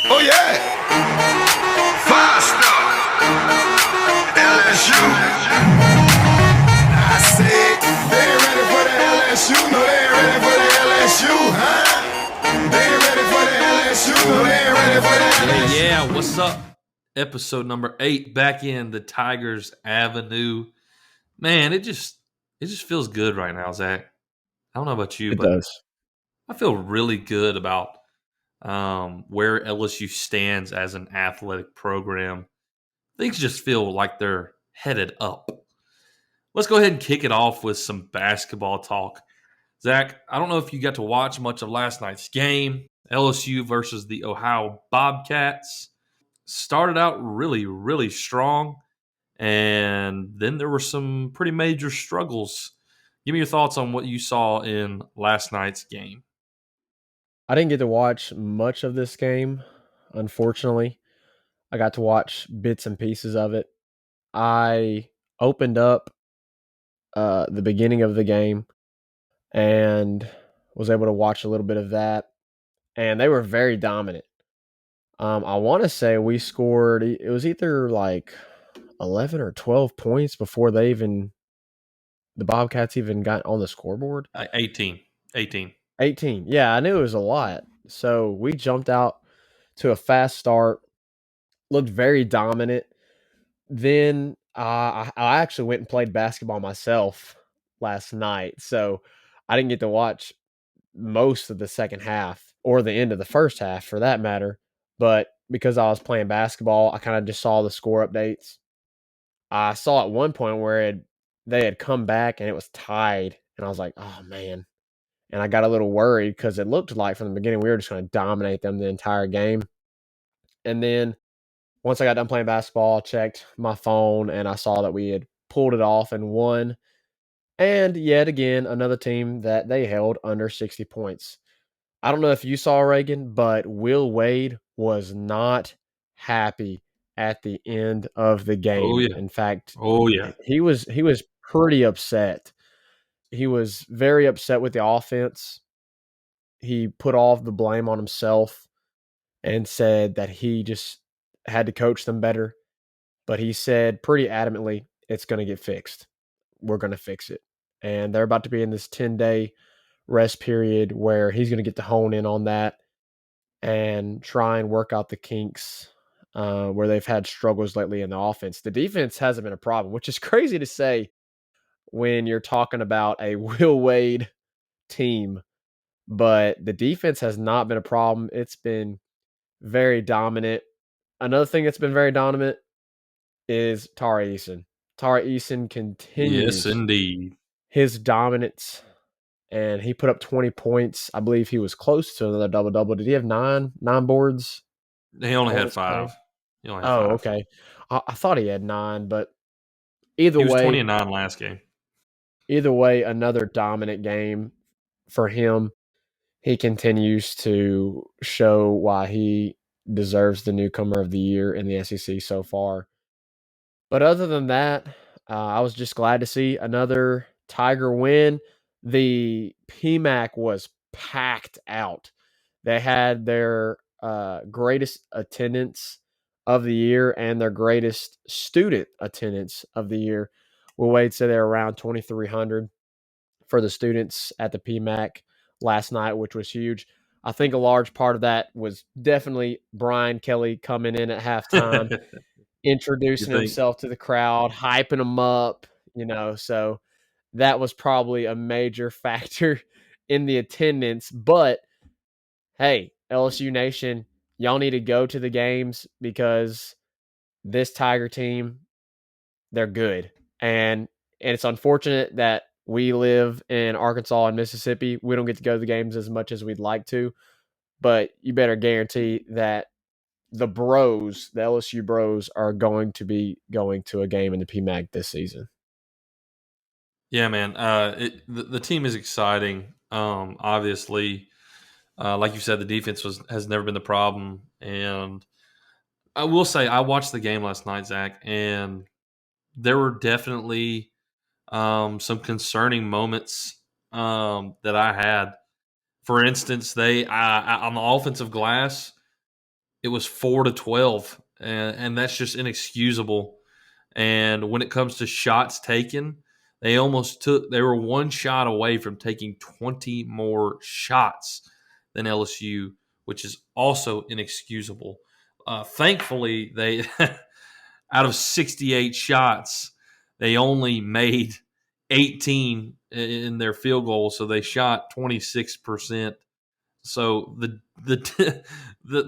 Oh yeah, five star LSU. I said they ain't ready for the LSU. No, they ain't ready for the LSU, huh? They ain't ready for the LSU. No, they ain't ready for the LSU. Yeah, what's up? Episode number 8, back in the Tigers Avenue. Man, it just feels good right now, Zach. I don't know about you, It but does. I feel really good about where LSU stands as an athletic program. Things just feel like they're headed up. Let's go ahead and kick it off with some basketball talk. Zach, I don't know if you got to watch much of last night's game. LSU versus the Ohio Bobcats started out really, really strong, and then there were some pretty major struggles. Give me your thoughts on what you saw in last night's game. I didn't get to watch much of this game, unfortunately. I got to watch bits and pieces of it. I opened up the beginning of the game and was able to watch a little bit of that, and they were very dominant. I want to say we scored, it was either like 11 or 12 points before the Bobcats even got on the scoreboard. 18. 18. 18. Yeah, I knew it was a lot. So we jumped out to a fast start, looked very dominant. Then I actually went and played basketball myself last night. So I didn't get to watch most of the second half or the end of the first half for that matter. But because I was playing basketball, I kind of just saw the score updates. I saw at one point where they had come back and it was tied. And I was like, oh, man. And I got a little worried because it looked like from the beginning we were just going to dominate them the entire game. And then once I got done playing basketball, I checked my phone and I saw that we had pulled it off and won. And yet again, another team that they held under 60 points. I don't know if you saw, Reagan, but Will Wade was not happy at the end of the Oh, game. yeah. In fact, Oh, yeah. he was pretty upset. He was very upset with the offense. He put all of the blame on himself and said that he just had to coach them better. But he said pretty adamantly, it's going to get fixed. We're going to fix it. And they're about to be in this 10-day rest period where he's going to get to hone in on that and try and work out the kinks where they've had struggles lately in the offense. The defense hasn't been a problem, which is crazy to say when you're talking about a Will Wade team. But the defense has not been a problem. It's been very dominant. Another thing that's been very dominant is Tara Eason. Tara Eason Yes, continues indeed. his dominance, and he put up 20 points. I believe he was close to another double-double. Did he have nine boards He only on had this play? 5. He only had Oh, 5. okay. I thought he had 9, but either He was 20 way and 9 last game. another dominant game for him. He continues to show why he deserves the newcomer of the year in the SEC so far. But other than that, I was just glad to see another Tiger win. The PMAC was packed out. They had their greatest attendance of the year and their greatest student attendance of the year. Will Wade said they're around 2,300 for the students at the PMAC last night, which was huge. I think a large part of that was definitely Brian Kelly coming in at halftime, You introducing think? himself to the crowd, hyping them up, so that was probably a major factor in the attendance. But hey, LSU Nation, y'all need to go to the games because this Tiger team, they're good. And it's unfortunate that we live in Arkansas and Mississippi. We don't get to go to the games as much as we'd like to, but you better guarantee that the LSU bros, are going to be going to a game in the PMAC this season. Yeah, man. The team is exciting. Obviously, like you said, the defense has never been the problem. And I will say, I watched the game last night, Zach, and there were definitely some concerning moments that I had. For instance, they on the offensive glass, it was 4-12, and that's just inexcusable. And when it comes to shots taken, they were one shot away from taking 20 more shots than LSU, which is also inexcusable. Thankfully, they out of 68 shots, they only made 18 in their field goal, so they shot 26%. So the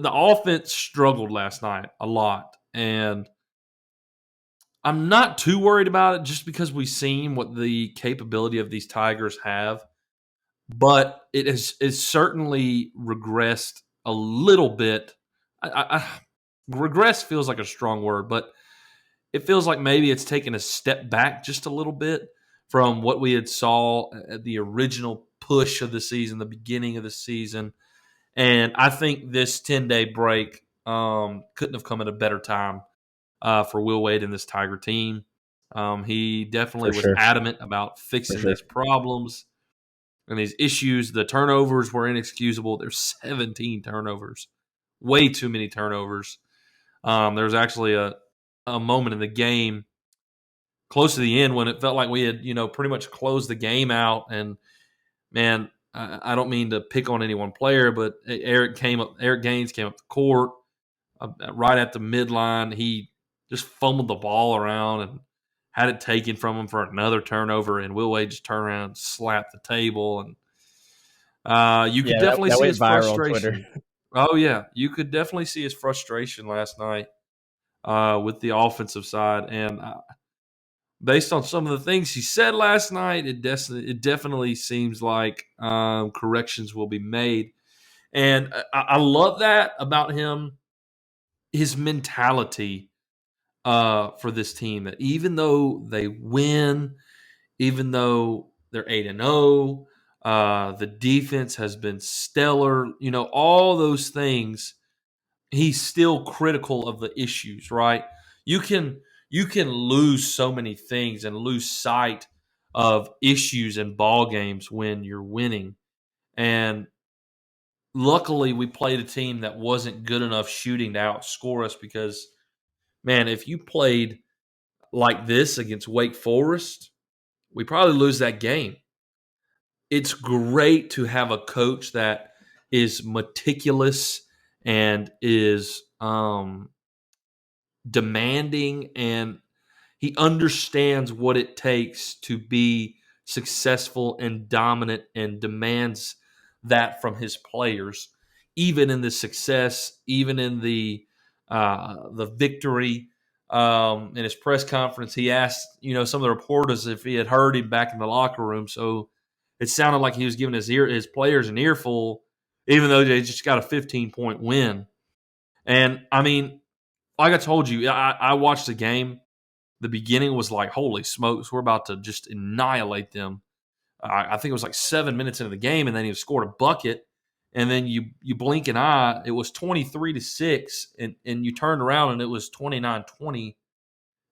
offense struggled last night a lot, and I'm not too worried about it just because we've seen what the capability of these Tigers have, but it's certainly regressed a little bit. Regress feels like a strong word, but it feels like maybe it's taken a step back just a little bit from what we had saw at the original push of the season, the beginning of the season. And I think this 10-day break couldn't have come at a better time for Will Wade and this Tiger team. He definitely For was sure. adamant about For fixing sure. these problems and these issues. The turnovers were inexcusable. There's 17 turnovers, way too many turnovers. There was actually a moment in the game close to the end when it felt like we had, pretty much closed the game out. And man, I don't mean to pick on any one player, but Eric Gaines came up the court right at the midline. He just fumbled the ball around and had it taken from him for another turnover, and Will Wade just turned around and slapped the table. And you could Yeah, definitely that see went his viral on Twitter. frustration. Oh yeah, you could definitely see his frustration last night with the offensive side, and based on some of the things he said last night, it definitely seems like corrections will be made. And I love that about him, his mentality for this team. That even though they win, even though they're 8-0, the defense has been stellar. All those things. He's still critical of the issues, right? You can lose so many things and lose sight of issues in ball games when you're winning. And luckily, we played a team that wasn't good enough shooting to outscore us because, man, if you played like this against Wake Forest, we probably lose that game. It's great to have a coach that is meticulous and is demanding, and he understands what it takes to be successful and dominant and demands that from his players, even in the success, even in the victory. In his press conference, he asked some of the reporters if he had heard him back in the locker room. So it sounded like he was giving his players an earful, even though they just got a 15-point win. And I mean, like I told you, I watched the game. The beginning was like, holy smokes, we're about to just annihilate them. I think it was like 7 minutes into the game, and then he scored a bucket. And then you blink an eye, it was 23-6, and you turned around and it was 29-20.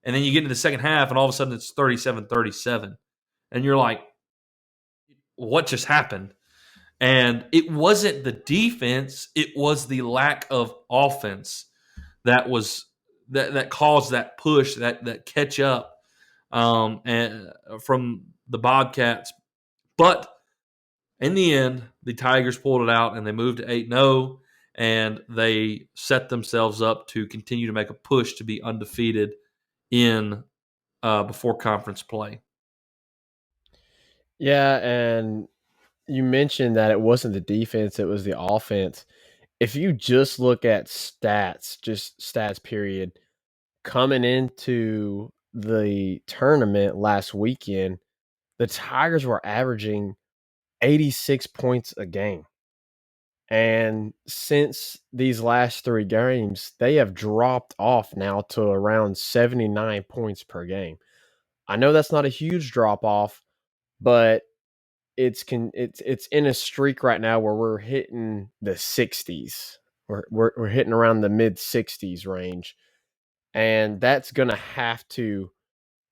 And then you get into the second half, and all of a sudden it's 37-37. And you're like, what just happened? And it wasn't the defense, it was the lack of offense that was that caused that push, that catch up and from the Bobcats. But in the end, the Tigers pulled it out and they moved to 8-0, and they set themselves up to continue to make a push to be undefeated in before conference play. Yeah, and you mentioned that it wasn't the defense, it was the offense. If you just look at stats, just stats period, coming into the tournament last weekend, the Tigers were averaging 86 points a game. And since these last 3 games, they have dropped off now to around 79 points per game. I know that's not a huge drop off, but it's in a streak right now where we're hitting the 60s. We're hitting around the mid 60s range, and that's gonna have to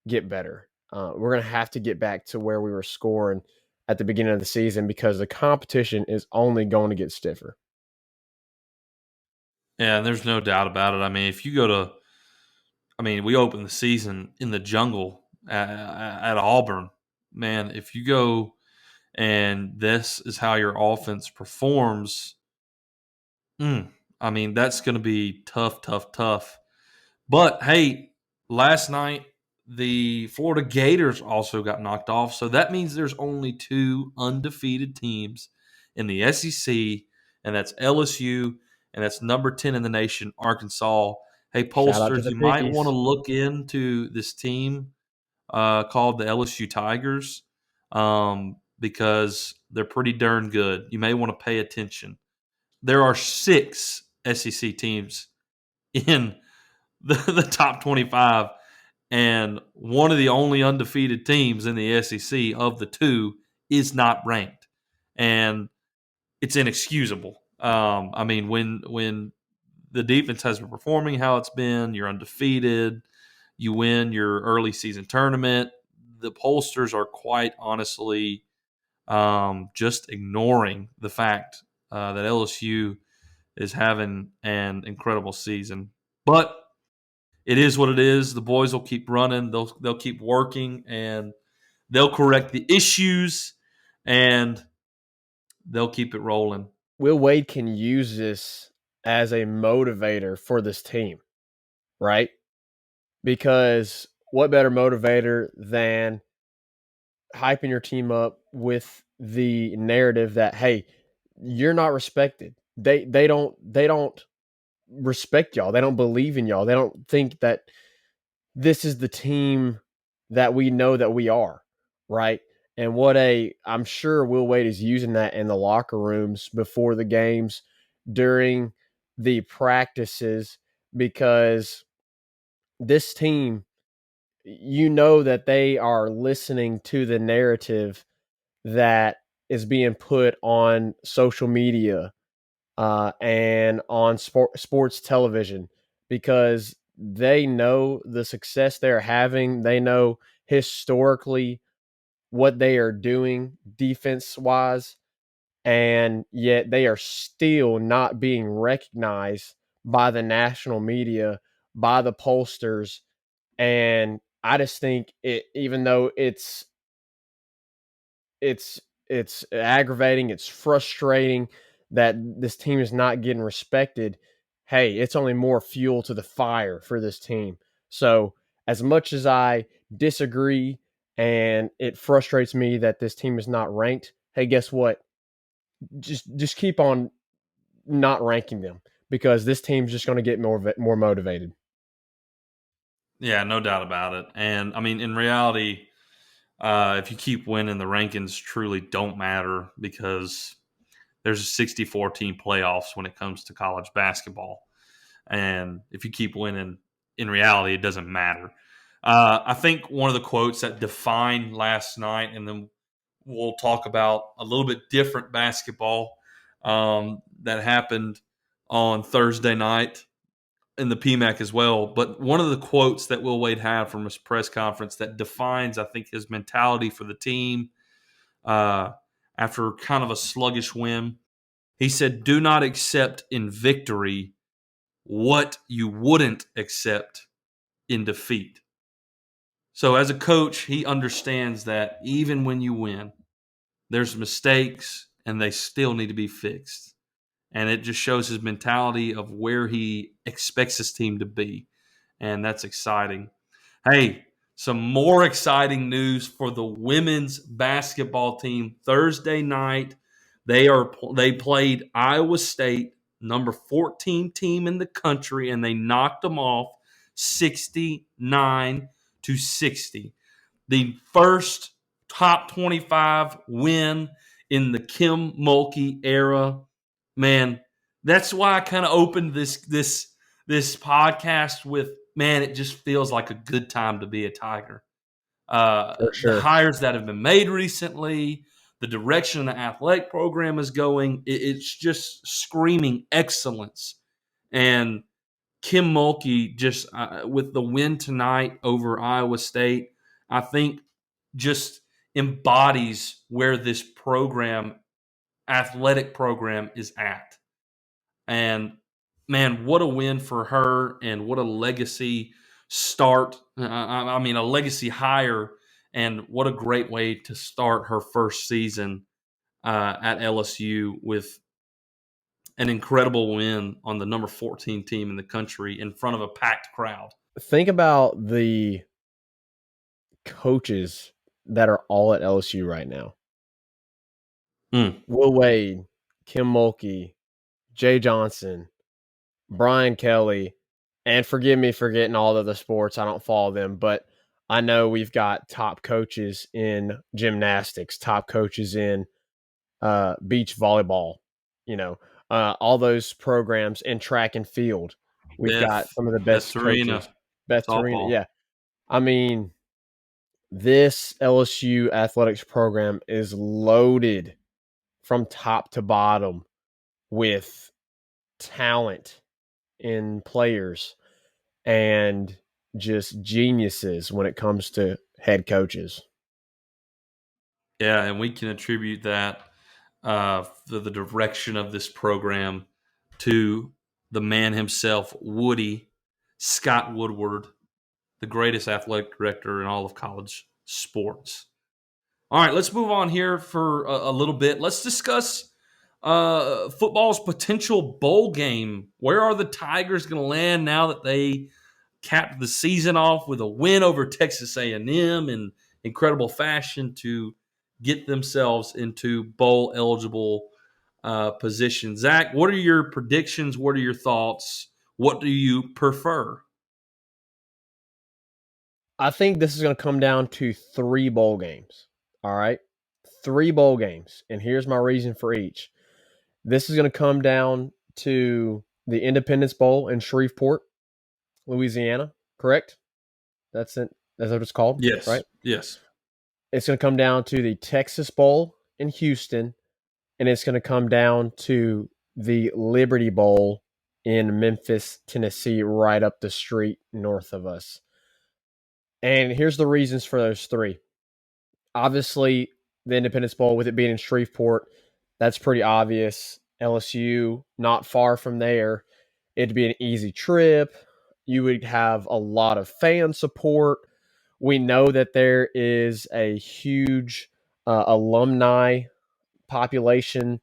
get better. We're gonna have to get back to where we were scoring at the beginning of the season because the competition is only going to get stiffer. Yeah, and there's no doubt about it. I mean, if you go to, I mean, we opened the season in the jungle at Auburn. Man, if you go and this is how your offense performs, I mean, that's going to be tough, tough, tough. But hey, last night the Florida Gators also got knocked off. So that means there's only two undefeated teams in the SEC, and that's LSU, and that's number 10 in the nation, Arkansas. Hey, Shout out to pollsters, the you might want to Pickies. look into this team called the LSU Tigers because they're pretty darn good. You may want to pay attention. There are 6 SEC teams in the top 25, and one of the only undefeated teams in the SEC of the two is not ranked, and it's inexcusable. I mean, when the defense has been performing how it's been, you're undefeated, you win your early season tournament. The pollsters are quite honestly just ignoring the fact that LSU is having an incredible season, but it is what it is. The boys will keep running. They'll keep working, and they'll correct the issues, and they'll keep it rolling. Will Wade can use this as a motivator for this team, right? Because what better motivator than hyping your team up with the narrative that, hey, you're not respected. They don't respect y'all. They don't believe in y'all. They don't think that this is the team that we know that we are, right? And I'm sure Will Wade is using that in the locker rooms before the games, during the practices, because this team, you know that they are listening to the narrative that is being put on social media and on sports television, because they know the success they're having. They know historically what they are doing defense wise, and yet they are still not being recognized by the national media, by the pollsters. And I just think even though it's it's aggravating, it's frustrating that this team is not getting respected. Hey, it's only more fuel to the fire for this team. So, as much as I disagree and it frustrates me that this team is not ranked, hey, guess what? Just keep on not ranking them, because this team's just going to get more motivated. Yeah, no doubt about it. And I mean, in reality, if you keep winning, the rankings truly don't matter because there's a 64 team playoffs when it comes to college basketball. And if you keep winning, in reality, it doesn't matter. I think one of the quotes that defined last night, and then we'll talk about a little bit different basketball that happened on Thursday night in the PMAC as well. But one of the quotes that Will Wade had from his press conference that defines, I think, his mentality for the team uh, after kind of a sluggish win. He said, "Do not accept in victory what you wouldn't accept in defeat." So as a coach, he understands that even when you win, there's mistakes and they still need to be fixed. And it just shows his mentality of where he expects his team to be. And that's exciting. Hey, some more exciting news for the women's basketball team. Thursday night, they played Iowa State, number 14 team in the country, and they knocked them off 69-60. The first top 25 win in the Kim Mulkey era. Man, that's why I kind of opened this podcast with, man, it just feels like a good time to be a Tiger. For The sure. hires that have been made recently, the direction the athletic program is going, it's just screaming excellence. And Kim Mulkey just with the win tonight over Iowa State, I think just embodies where this athletic program is at. And man, what a win for her, and what a legacy start. I mean, a legacy hire, and what a great way to start her first season at LSU with an incredible win on the number 14 team in the country in front of a packed crowd. Think about the coaches that are all at LSU right now. Will Wade, Kim Mulkey, Jay Johnson, Brian Kelly, and forgive me for getting all of the sports. I don't follow them, but I know we've got top coaches in gymnastics, top coaches in beach volleyball, all those programs in track and field. We've got some of the best Serena, coaches. Beth Torina, softball. yeah. I mean, this LSU athletics program is loaded from top to bottom with talent in players and just geniuses when it comes to head coaches. Yeah, and we can attribute that the direction of this program to the man himself, Woody Scott Woodward, the greatest athletic director in all of college sports. All right, let's move on here for a little bit. Let's discuss football's potential bowl game. Where are the Tigers going to land now that they capped the season off with a win over Texas A&M in incredible fashion to get themselves into bowl eligible position? Zach, what are your predictions? What are your thoughts? What do you prefer? I think this is going to come down to 3 bowl games. All right. 3 bowl games. And here's my reason for each. This is going to come down to the Independence Bowl in Shreveport, Louisiana, correct? That's it. That's what it's called, Yes. right? Yes. It's going to come down to the Texas Bowl in Houston, and it's going to come down to the Liberty Bowl in Memphis, Tennessee, right up the street north of us. And here's the reasons for those 3. Obviously, the Independence Bowl, with it being in Shreveport, that's pretty obvious. LSU, not far from there. It'd be an easy trip. You would have a lot of fan support. We know that there is a huge alumni population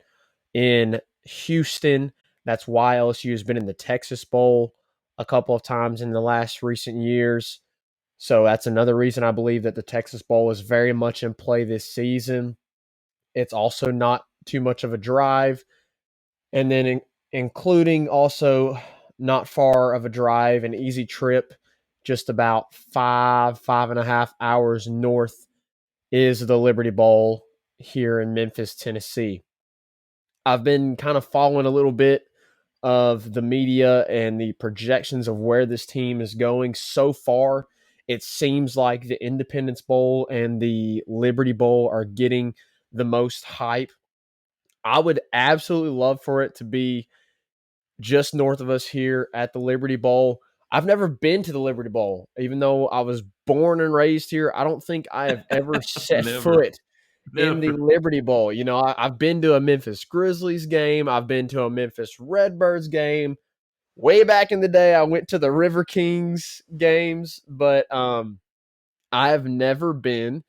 in Houston. That's why LSU has been in the Texas Bowl a couple of times in the last recent years. So that's another reason I believe that the Texas Bowl is very much in play this season. It's also not too much of a drive. And then including also not far of a drive, an easy trip, just about 5.5 hours north is the Liberty Bowl here in Memphis, Tennessee. I've been kind of following a little bit of the media and the projections of where this team is going. So far, it seems like the Independence Bowl and the Liberty Bowl are getting the most hype. I would absolutely love for it to be just north of us here at the Liberty Bowl. I've never been to the Liberty Bowl, even though I was born and raised here. I don't think I have ever set foot in the Liberty Bowl. I've been to a Memphis Grizzlies game. I've been to a Memphis Redbirds game. Way back in the day, I went to the River Kings games, but I have never been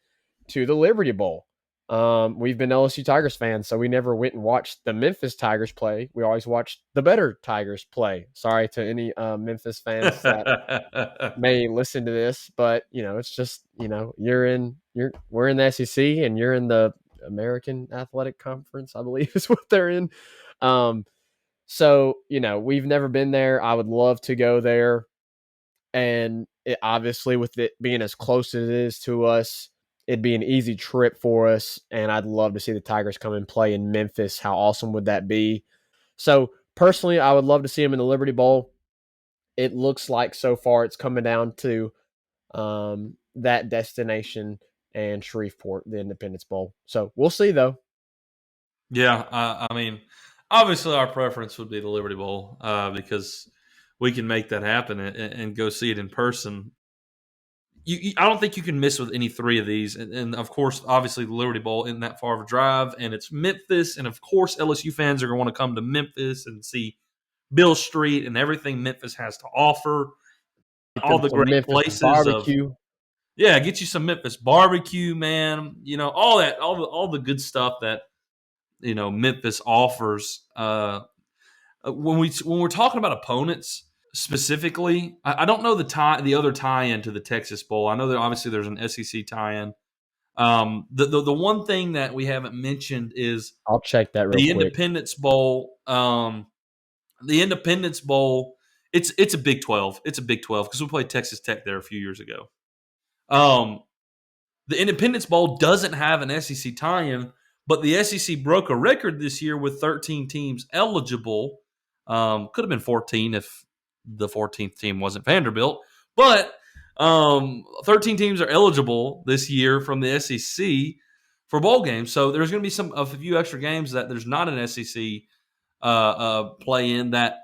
to the Liberty Bowl. We've been LSU Tigers fans, so we never went and watched the Memphis Tigers play. We always watched the better Tigers play. Sorry to any Memphis fans that may listen to this, but it's just we're in the SEC and you're in the American Athletic Conference, I believe is what they're in. So we've never been there. I would love to go there, and obviously with it being as close as it is to us, it'd be an easy trip for us, and I'd love to see the Tigers come and play in Memphis. How awesome would that be? So personally, I would love to see them in the Liberty Bowl. It looks like so far it's coming down to that destination and Shreveport, the Independence Bowl. So we'll see, though. Yeah, I mean, obviously our preference would be the Liberty Bowl because we can make that happen and go see it in person. I don't think you can miss with any three of these. And of course, obviously, the Liberty Bowl isn't that far of a drive, and it's Memphis. And of course, LSU fans are going to want to come to Memphis and see Bill Street and everything Memphis has to offer. Get All them the some great Memphis places of barbecue. yeah, get you some Memphis barbecue, man. All that, all the good stuff that Memphis offers. When we're talking about opponents specifically, I don't know the other tie-in to the Texas Bowl. I know that obviously there's an SEC tie-in. The one thing that we haven't mentioned is I'll check that real the quick. Independence Bowl. The Independence Bowl. It's a Big 12. It's a Big 12 because we played Texas Tech there a few years ago. The Independence Bowl doesn't have an SEC tie-in, but the SEC broke a record this year with 13 teams eligible. Could have been 14 if the 14th team wasn't Vanderbilt. But 13 teams are eligible this year from the SEC for bowl games. So there's going to be a few extra games that there's not an SEC play in that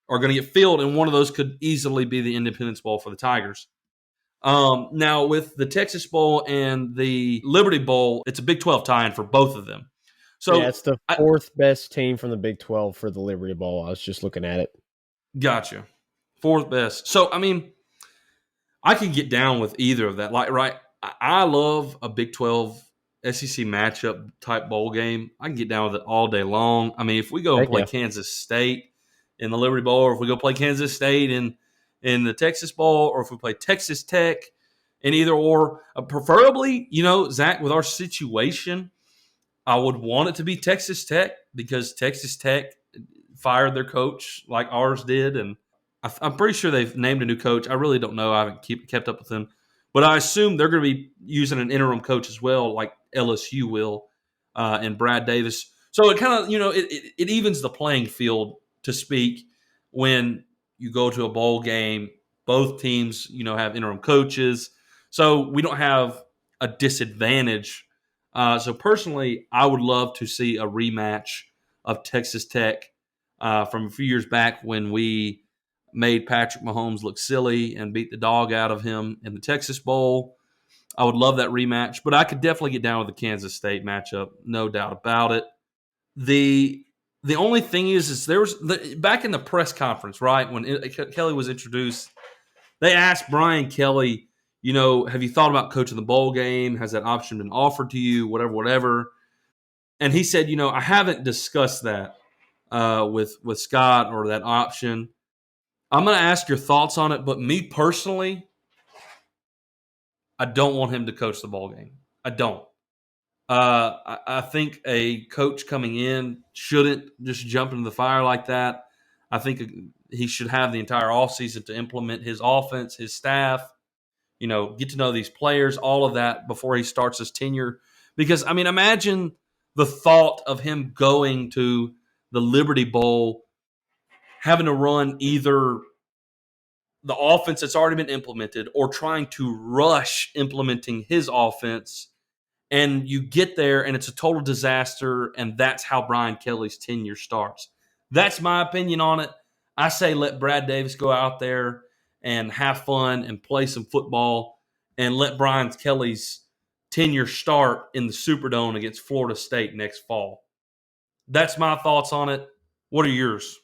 are going to get filled, and one of those could easily be the Independence Bowl for the Tigers. Now, with the Texas Bowl and the Liberty Bowl, it's a Big 12 tie-in for both of them. So yeah, it's the fourth best team from the Big 12 for the Liberty Bowl. I was just looking at it. Gotcha. Fourth best. So, I mean, I can get down with either of that. I love a Big 12 SEC matchup type bowl game. I can get down with it all day long. I mean, if we go and play Kansas State in the Liberty Bowl, or if we go play Kansas State in the Texas Bowl, or if we play Texas Tech in either or, preferably, Zach, with our situation, I would want it to be Texas Tech because Texas Tech fired their coach like ours did, and I'm pretty sure they've named a new coach. I really don't know. I haven't kept up with them. But I assume they're going to be using an interim coach as well, like LSU will, and Brad Davis. So it kind of, it evens the playing field, to speak, when you go to a bowl game. Both teams, have interim coaches. So we don't have a disadvantage. So personally, I would love to see a rematch of Texas Tech from a few years back when we made Patrick Mahomes look silly and beat the dog out of him in the Texas Bowl. I would love that rematch, but I could definitely get down with the Kansas State matchup, no doubt about it. The only thing is there was back in the press conference, right, when Kelly was introduced, they asked Brian Kelly, have you thought about coaching the bowl game? Has that option been offered to you? Whatever. And he said, I haven't discussed that with Scott or that option. I'm going to ask your thoughts on it, but me personally, I don't want him to coach the ball game. I don't. I think a coach coming in shouldn't just jump into the fire like that. I think he should have the entire offseason to implement his offense, his staff, get to know these players, all of that before he starts his tenure. Because, I mean, imagine the thought of him going to the Liberty Bowl, having to run either the offense that's already been implemented or trying to rush implementing his offense, and you get there and it's a total disaster, and that's how Brian Kelly's tenure starts. That's my opinion on it. I say let Brad Davis go out there and have fun and play some football, and let Brian Kelly's tenure start in the Superdome against Florida State next fall. That's my thoughts on it. What are yours?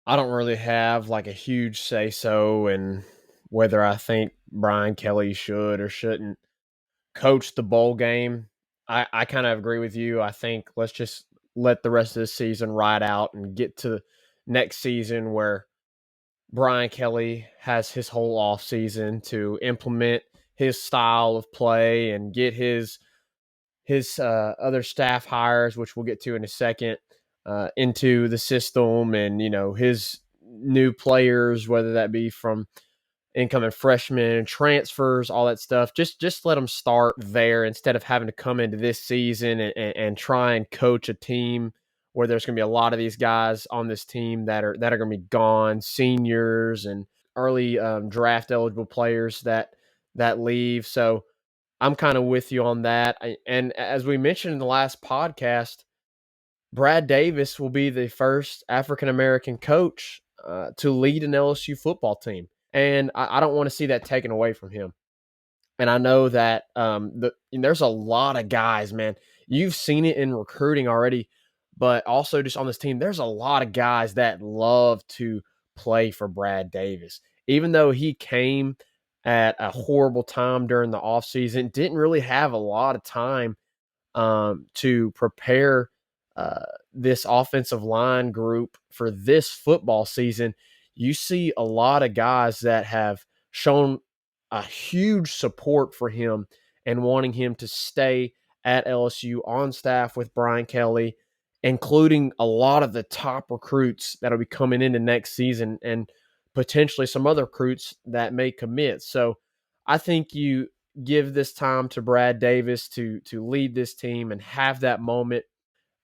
I don't really have like a huge say-so in whether I think Brian Kelly should or shouldn't coach the bowl game. I kind of agree with you. I think let's just let the rest of the season ride out and get to next season where Brian Kelly has his whole off season to implement his style of play and get his other staff hires, which we'll get to in a second, into the system, and his new players, whether that be from incoming freshmen, transfers, all that stuff. Just let them start there instead of having to come into this season and try and coach a team where there's going to be a lot of these guys on this team that are going to be gone, seniors and early draft eligible players that leave. So I'm kind of with you on that. And as we mentioned in the last podcast, Brad Davis will be the first African-American coach to lead an LSU football team. And I don't want to see that taken away from him. And I know that there's a lot of guys, man. You've seen it in recruiting already, but also just on this team, there's a lot of guys that love to play for Brad Davis. Even though he came at a horrible time during the offseason, didn't really have a lot of time to prepare this offensive line group for this football season. You see a lot of guys that have shown a huge support for him and wanting him to stay at LSU on staff with Brian Kelly, including a lot of the top recruits that'll be coming into next season and potentially some other recruits that may commit. So I think you give this time to Brad Davis to lead this team and have that moment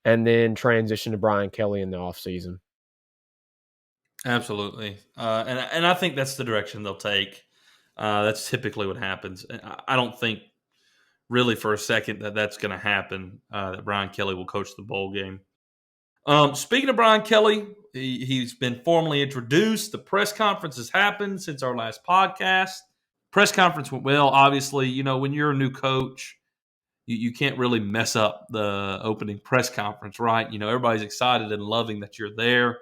and then transition to Brian Kelly in the offseason. Absolutely, and I think that's the direction they'll take. That's typically what happens. I don't think really for a second that that's going to happen. That Brian Kelly will coach the bowl game. Speaking of Brian Kelly, he's been formally introduced. The press conference has happened since our last podcast. Press conference went well. Obviously, when you're a new coach, you can't really mess up the opening press conference, right? Everybody's excited and loving that you're there.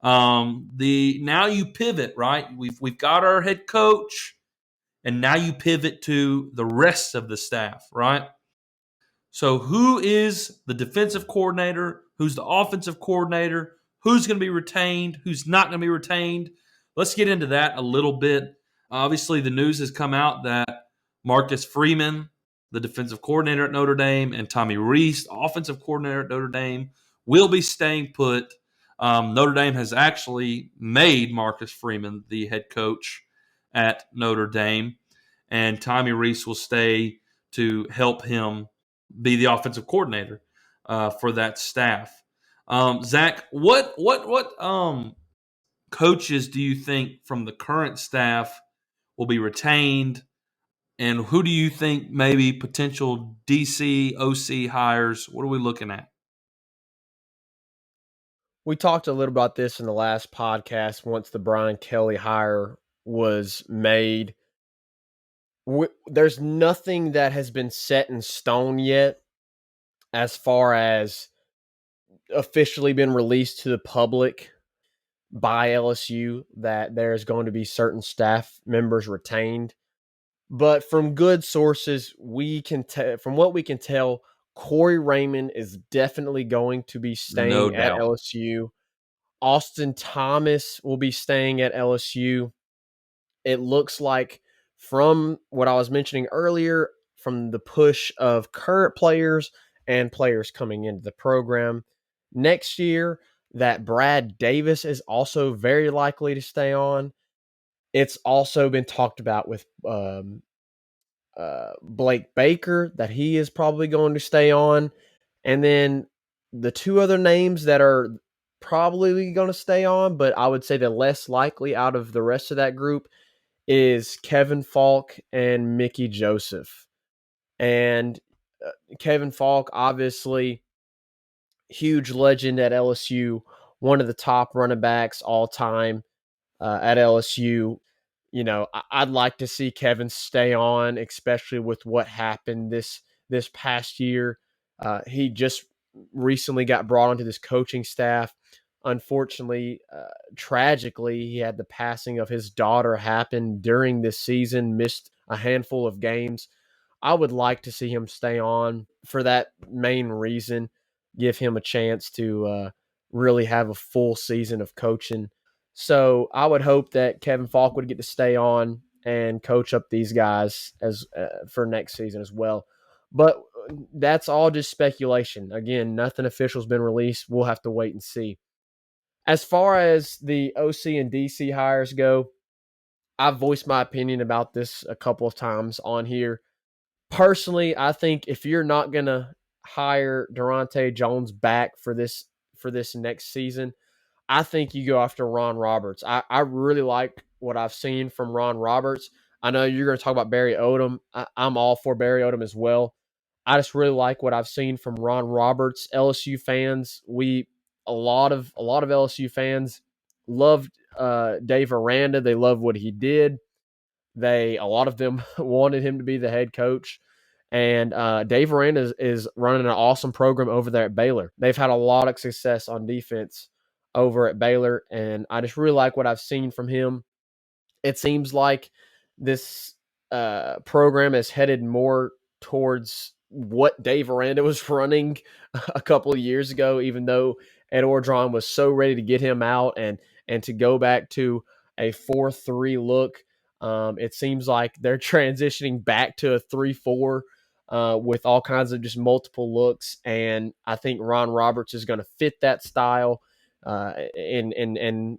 Now you pivot, right? We've got our head coach, and now you pivot to the rest of the staff, right? So who is the defensive coordinator? Who's the offensive coordinator? Who's going to be retained? Who's not going to be retained? Let's get into that a little bit. Obviously, the news has come out that Marcus Freeman, the defensive coordinator at Notre Dame, and Tommy Rees, the offensive coordinator at Notre Dame, will be staying put. Notre Dame has actually made Marcus Freeman the head coach at Notre Dame, and Tommy Rees will stay to help him be the offensive coordinator for that staff. Zach, what coaches do you think from the current staff will be retained, and who do you think maybe potential DC, OC hires? What are we looking at? We talked a little about this in the last podcast once the Brian Kelly hire was made. There's nothing that has been set in stone yet as far as officially been released to the public by LSU that there's going to be certain staff members retained. But from good sources, from what we can tell, Corey Raymond is definitely going to be No staying at doubt. LSU. Austin Thomas will be staying at LSU. It looks like, from what I was mentioning earlier, from the push of current players and players coming into the program next year, that Brad Davis is also very likely to stay on. It's also been talked about with Blake Baker that he is probably going to stay on. And then the two other names that are probably going to stay on, but I would say the less likely out of the rest of that group, is Kevin Falk and Mickey Joseph. And Kevin Falk, obviously, huge legend at LSU, one of the top running backs all time at LSU. I'd like to see Kevin stay on, especially with what happened this past year. He just recently got brought onto this coaching staff. Unfortunately, tragically, he had the passing of his daughter happen during this season, missed a handful of games. I would like to see him stay on for that main reason, give him a chance to really have a full season of coaching. So I would hope that Kevin Falk would get to stay on and coach up these guys as for next season as well. But that's all just speculation. Again, nothing official has been released. We'll have to wait and see. As far as the OC and DC hires go, I've voiced my opinion about this a couple of times on here. Personally, I think if you're not going to hire Durante Jones back for this next season, I think you go after Ron Roberts. I really like what I've seen from Ron Roberts. I know you're going to talk about Barry Odom. I'm all for Barry Odom as well. I just really like what I've seen from Ron Roberts. LSU fans, a lot of LSU fans loved Dave Aranda. They loved what he did. A lot of them wanted him to be the head coach. And Dave Aranda is running an awesome program over there at Baylor. They've had a lot of success on defense over at Baylor, and I just really like what I've seen from him. It seems like this program is headed more towards what Dave Aranda was running a couple of years ago, even though Ed Ordron was so ready to get him out and to go back to a 4-3 look. It seems like they're transitioning back to a 3-4 with all kinds of just multiple looks. And I think Ron Roberts is going to fit that style and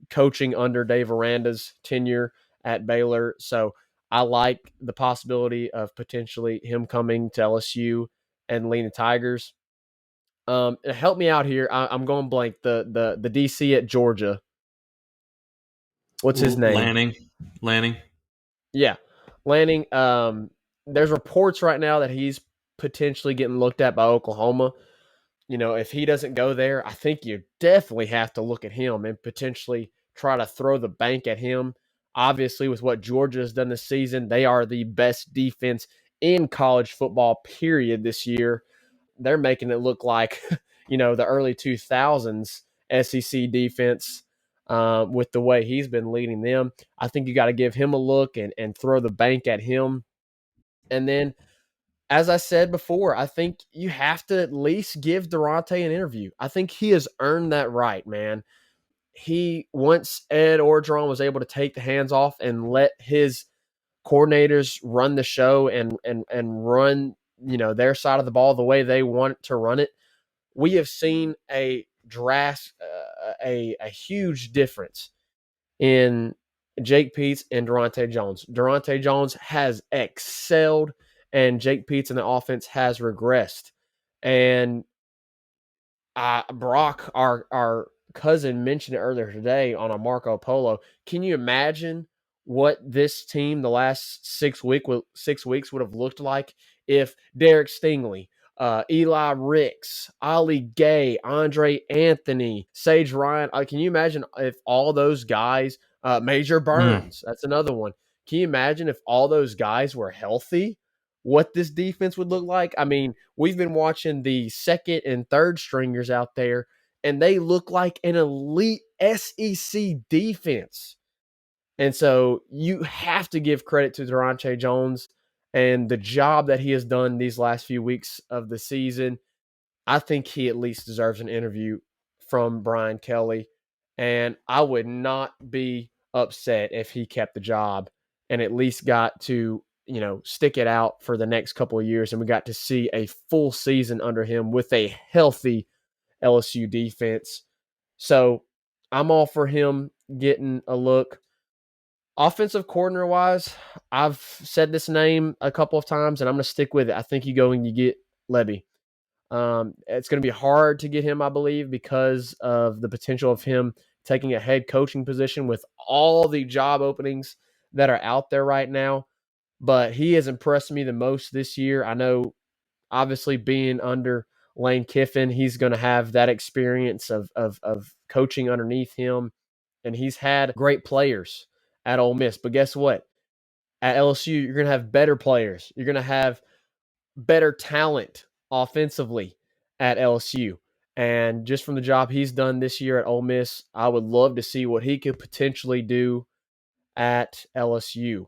coaching under Dave Aranda's tenure at Baylor. So I like the possibility of potentially him coming to LSU and leading Tigers. Help me out here. I'm going blank. The DC at Georgia. What's his name? Lanning. Yeah, Lanning. There's reports right now that he's potentially getting looked at by Oklahoma. If he doesn't go there, I think you definitely have to look at him and potentially try to throw the bank at him. Obviously, with what Georgia has done this season, they are the best defense in college football, period, this year. They're making it look like, the early 2000s SEC defense with the way he's been leading them. I think you got to give him a look and throw the bank at him. And then as I said before, I think you have to at least give Durante an interview. I think he has earned that right, man. Once Ed Orgeron was able to take the hands off and let his coordinators run the show and run, their side of the ball the way they want to run it, we have seen a huge difference in Jake Peetz and Durante Jones. Durante Jones has excelled, and Jake Peetz in the offense has regressed. And Brock, our cousin, mentioned it earlier today on a Marco Polo. Can you imagine what this team the last 6 weeks would have looked like if Derek Stingley, Eli Ricks, Ollie Gay, Andre Anthony, Sage Ryan? Can you imagine if all those guys, Major Burns, that's another one. Can you imagine if all those guys were healthy? What this defense would look like? I mean, we've been watching the second and third stringers out there, and they look like an elite SEC defense. And so you have to give credit to Durante Jones and the job that he has done these last few weeks of the season. I think he at least deserves an interview from Brian Kelly. And I would not be upset if he kept the job and at least got to, stick it out for the next couple of years. And we got to see a full season under him with a healthy LSU defense. So I'm all for him getting a look. Offensive coordinator wise, I've said this name a couple of times and I'm going to stick with it. I think you go and you get Levy. It's going to be hard to get him, I believe, because of the potential of him taking a head coaching position with all the job openings that are out there right now. But he has impressed me the most this year. I know, obviously, being under Lane Kiffin, he's going to have that experience of coaching underneath him. And he's had great players at Ole Miss. But guess what? At LSU, you're going to have better players. You're going to have better talent offensively at LSU. And just from the job he's done this year at Ole Miss, I would love to see what he could potentially do at LSU.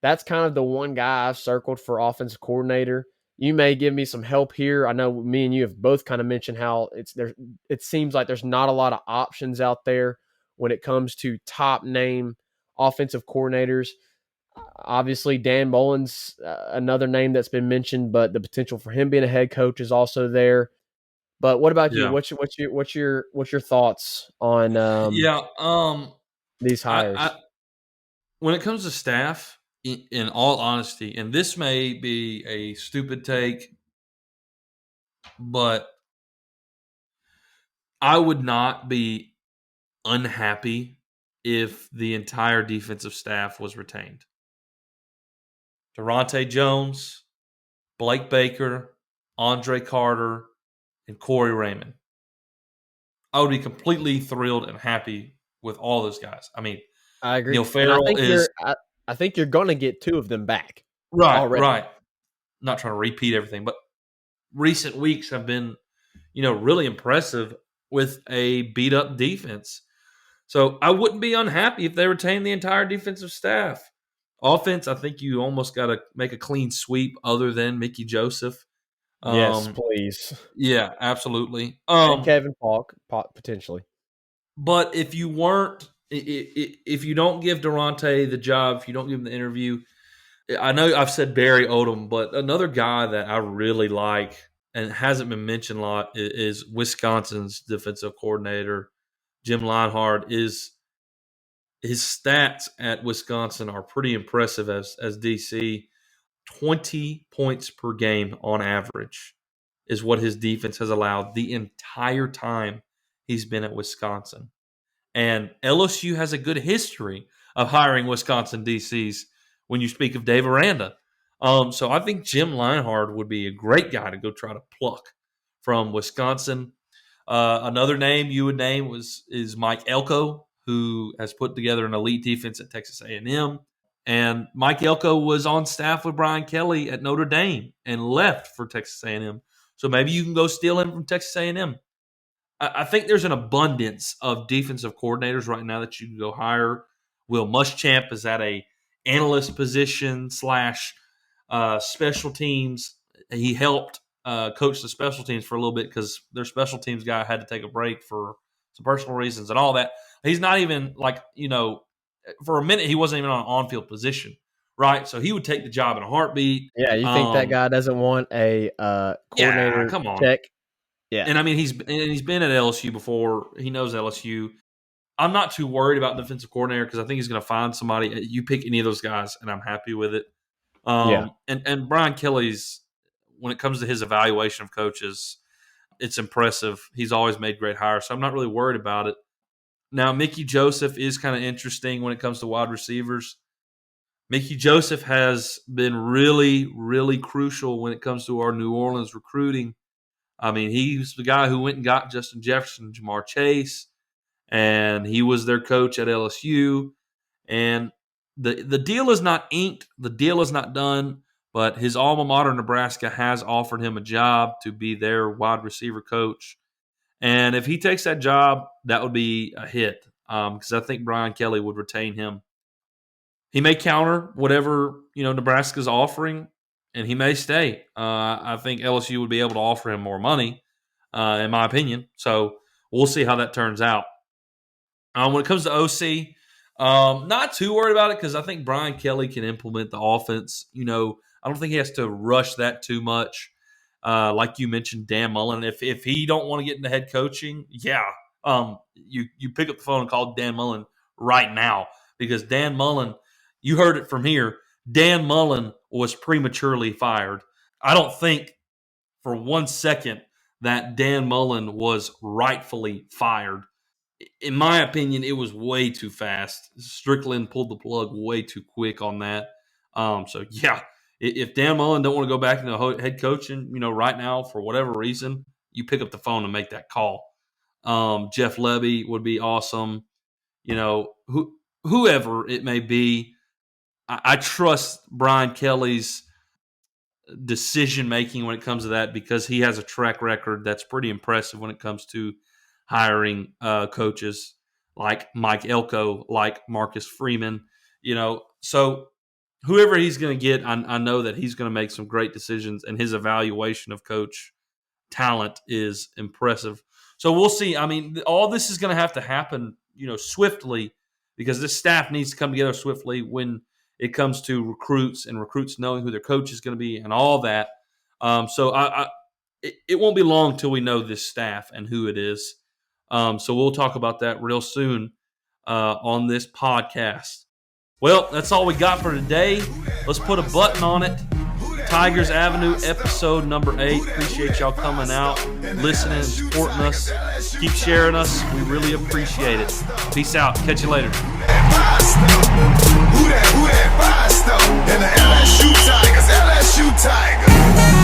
That's kind of the one guy I've circled for offensive coordinator. You may give me some help here. I know me and you have both kind of mentioned how it seems like there's not a lot of options out there when it comes to top name offensive coordinators. Obviously, Dan Mullen's another name that's been mentioned, but the potential for him being a head coach is also there. But what about you? Yeah. What's your thoughts on Yeah. these hires? When it comes to staff, in all honesty, and this may be a stupid take, but I would not be unhappy if the entire defensive staff was retained. Durante Jones, Blake Baker, Andre Carter, and Corey Raymond. I would be completely thrilled and happy with all those guys. I mean, I agree. Neil And I Farrell think is I think you're going to get 2 of them back. Right, already. right. Not trying to repeat everything, but recent weeks have been, really impressive with a beat up defense. So I wouldn't be unhappy if they retain the entire defensive staff. Offense, I think you almost got to make a clean sweep other than Mickey Joseph. Yes, please. Yeah, absolutely. And Kevin Falk, potentially. But if you weren't, if you don't give Durante the job, if you don't give him the interview, I know I've said Barry Odom, but another guy that I really like and hasn't been mentioned a lot is Wisconsin's defensive coordinator, Jim Leinhardt. His stats at Wisconsin are pretty impressive as DC. 20 points per game on average is what his defense has allowed the entire time he's been at Wisconsin. And LSU has a good history of hiring Wisconsin DCs when you speak of Dave Aranda. So I think Jim Leinhardt would be a great guy to go try to pluck from Wisconsin. Another name you would name is Mike Elko, who has put together an elite defense at Texas A&M. And Mike Elko was on staff with Brian Kelly at Notre Dame and left for Texas A&M. So maybe you can go steal him from Texas A&M. I think there's an abundance of defensive coordinators right now that you can go hire. Will Muschamp is at a analyst position / special teams. He helped coach the special teams for a little bit because their special teams guy had to take a break for some personal reasons and all that. He's not even for a minute he wasn't even on an on-field position, right? So he would take the job in a heartbeat. Yeah, you think that guy doesn't want a coordinator come on. check? Yeah. And I mean, he's been at LSU before. He knows LSU. I'm not too worried about defensive coordinator because I think he's going to find somebody. You pick any of those guys, and I'm happy with it. And Brian Kelly's, when it comes to his evaluation of coaches, it's impressive. He's always made great hires, so I'm not really worried about it. Now, Mickey Joseph is kind of interesting when it comes to wide receivers. Mickey Joseph has been really, really crucial when it comes to our New Orleans recruiting. I mean, he's the guy who went and got Justin Jefferson and Jamar Chase, and he was their coach at LSU. And the deal is not inked. The deal is not done, but his alma mater, Nebraska, has offered him a job to be their wide receiver coach. And if he takes that job, that would be a hit because I think Brian Kelly would retain him. He may counter whatever Nebraska's offering, and he may stay. I think LSU would be able to offer him more money, in my opinion. So we'll see how that turns out. When it comes to OC, not too worried about it because I think Brian Kelly can implement the offense. I don't think he has to rush that too much. Like you mentioned, Dan Mullen. If he don't want to get into head coaching, you pick up the phone and call Dan Mullen right now because Dan Mullen, you heard it from here, Dan Mullen was prematurely fired. I don't think for 1 second that Dan Mullen was rightfully fired. In my opinion, it was way too fast. Strickland pulled the plug way too quick on that. If Dan Mullen don't want to go back into head coaching, right now for whatever reason, you pick up the phone and make that call. Jeff Lebby would be awesome. Whoever it may be, I trust Brian Kelly's decision-making when it comes to that because he has a track record that's pretty impressive when it comes to hiring coaches like Mike Elko, like Marcus Freeman, So whoever he's going to get, I know that he's going to make some great decisions, and his evaluation of coach talent is impressive. So we'll see. I mean, all this is going to have to happen, swiftly because this staff needs to come together swiftly when it comes to recruits and recruits knowing who their coach is going to be and all that. It won't be long till we know this staff and who it is. So we'll talk about that real soon on this podcast. Well, that's all we got for today. Let's put a button on it. Tigers Avenue, episode number 8. Appreciate y'all coming out, listening, and supporting us. Keep sharing us. We really appreciate it. Peace out. Catch you later. Who that? And the LSU Tigers, LSU Tigers.